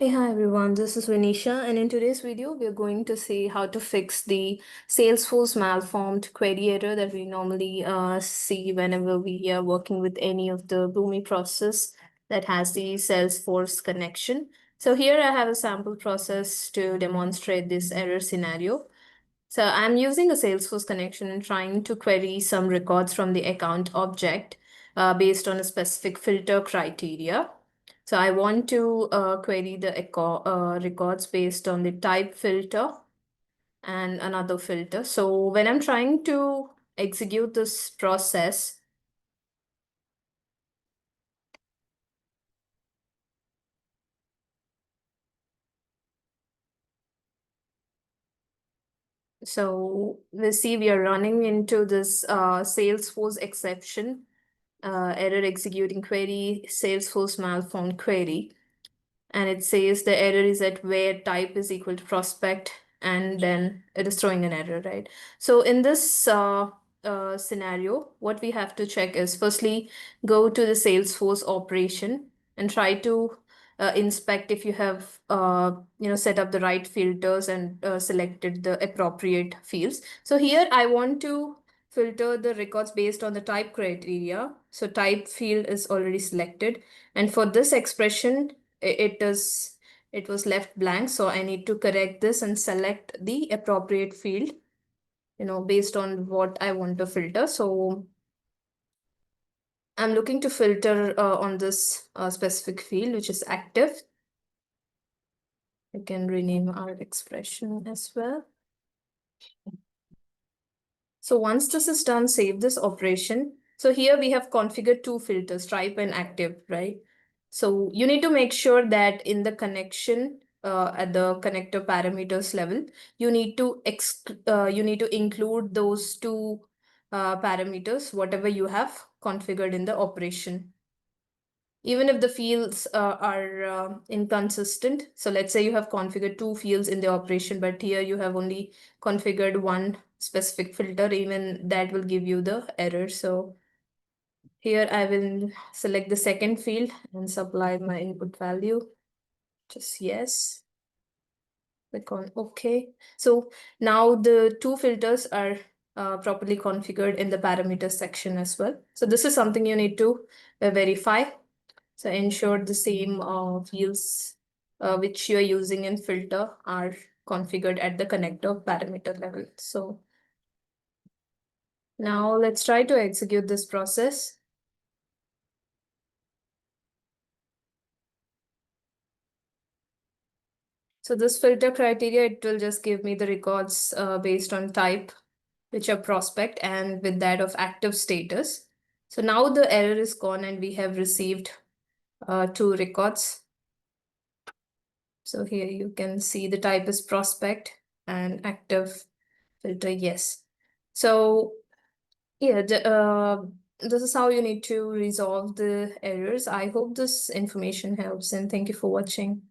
Hey, hi everyone, this is Vinisha, and in today's video, we're going to see how to fix the Salesforce malformed query error that we normally see whenever we are working with any of the Boomi process that has the Salesforce connection. So here I have a sample process to demonstrate this error scenario. So I'm using a Salesforce connection and trying to query some records from the account object based on a specific filter criteria. So I want to query the records based on the type filter and another filter. So when I'm trying to execute this process, so we see we are running into this Salesforce exception, error executing query, Salesforce malformed query. And it says the error is at where type is equal to prospect, and then it is throwing an error, right? So in this scenario, what we have to check is firstly go to the Salesforce operation and try to inspect if you have set up the right filters and selected the appropriate fields. So here I want to filter the records based on the type criteria. So type field is already selected, and for this expression it was left blank, so I need to correct this and select the appropriate field, based on what I want to filter. So I'm looking to filter on this specific field, which is active. I can rename our expression as well. So once this is done, save this operation. So here we have configured two filters, type and active, right? So you need to make sure that in the connection, at the connector parameters level, you need to include those two parameters, whatever you have configured in the operation. Even if the fields are inconsistent. So let's say you have configured two fields in the operation, but here you have only configured one specific filter, even that will give you the error. So here I will select the second field and supply my input value. Just yes. Click on OK. So now the two filters are properly configured in the parameters section as well. So this is something you need to verify. So ensure the same fields which you're using in filter are configured at the connector parameter level. So now let's try to execute this process. So this filter criteria, it will just give me the records based on type, which are prospect, and with that of active status. So now the error is gone and we have received two records. So here you can see the type is prospect and active filter yes. So yeah, this is how you need to resolve the errors. I hope this information helps, and thank you for watching.